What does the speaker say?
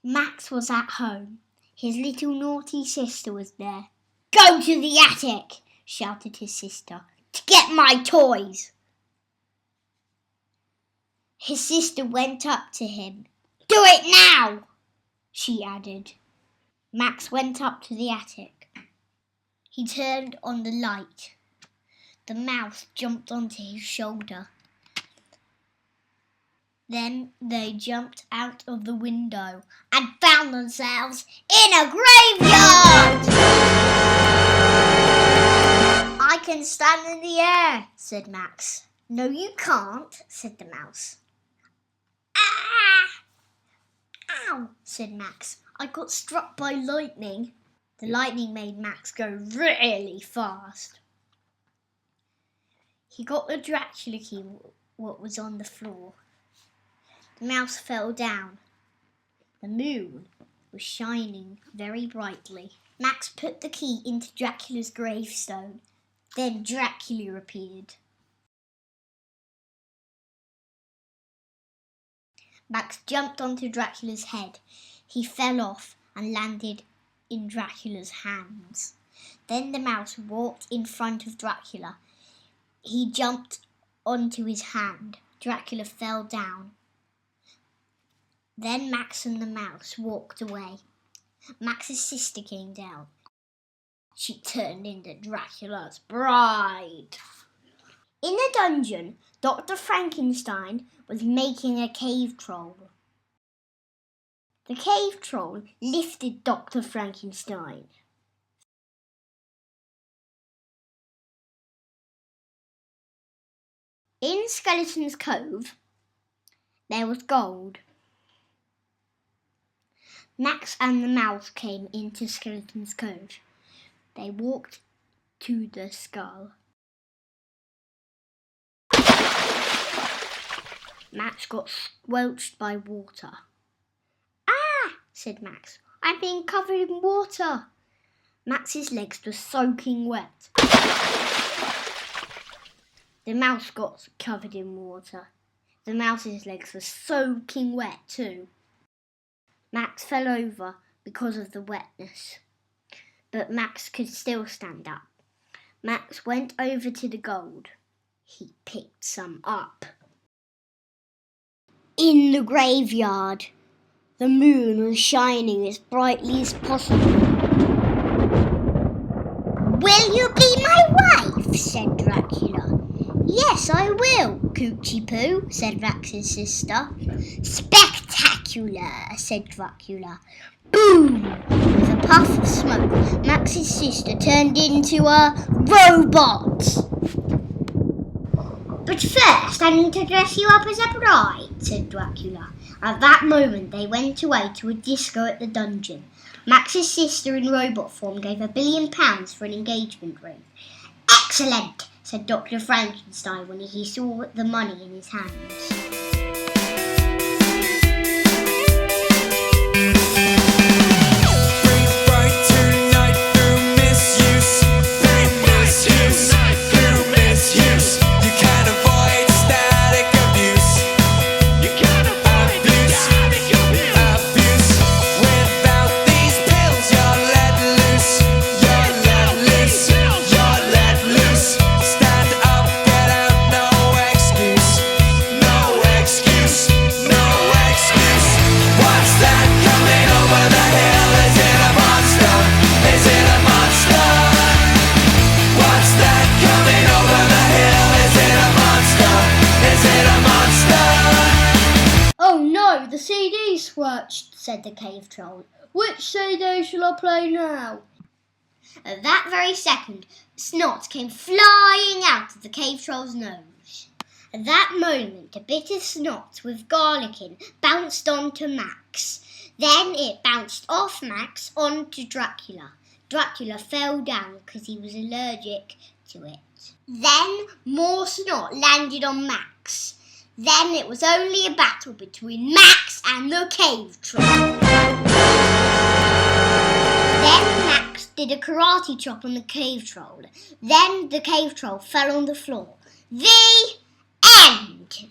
Max was at home. His little naughty sister was there. "Go to the attic," shouted his sister, "to get my toys." His sister went up to him. "Do it now," she added. Max went up to the attic. He turned on the light. The mouse jumped onto his shoulder. Then they jumped out of the window and found themselves in a graveyard. "I can stand in the air," said Max. "No, you can't," said the mouse. "Ah! Ow," said Max. "I got struck by lightning." The lightning made Max go really fast. He got the Dracula key, what was on the floor. The mouse fell down. The moon was shining very brightly. Max put the key into Dracula's gravestone. Then Dracula appeared. Max jumped onto Dracula's head. He fell off and landed in Dracula's hands. Then the mouse walked in front of Dracula. He jumped onto his hand. Dracula fell down. Then Max and the mouse walked away. Max's sister came down. She turned into Dracula's bride. In the dungeon, Dr. Frankenstein was making a cave troll. The cave troll lifted Dr. Frankenstein. In Skeleton's Cove, there was gold. Max and the mouse came into Skeleton's Cove. They walked to the skull. Max got squelched by water. "Ah," said Max, "I'm being covered in water." Max's legs were soaking wet. The mouse got covered in water. The mouse's legs were soaking wet too. Max fell over because of the wetness, but Max could still stand up. Max went over to the gold. He picked some up. In the graveyard, the moon was shining as brightly as possible. "Will you be my wife?" said Dracula. "Yes, I will, Coochie Poo," said Max's sister. "Spectacular," said Dracula. Boom! With a puff of smoke, Max's sister turned into a robot. "But first, I need to dress you up as a bride," said Dracula. At that moment, they went away to a disco at the dungeon. Max's sister in robot form gave £1 billion for an engagement ring. "Excellent," said Dr. Frankenstein when he saw the money in his hands. "The CD squelched," said the cave troll. "Which CD shall I play now?" At that very second, snot came flying out of the cave troll's nose. At that moment, a bit of snot with garlic in bounced onto Max. Then it bounced off Max onto Dracula. Dracula fell down because he was allergic to it. Then more snot landed on Max. Then it was only a battle between Max and the cave troll. Then Max did a karate chop on the cave troll. Then the cave troll fell on the floor. The end!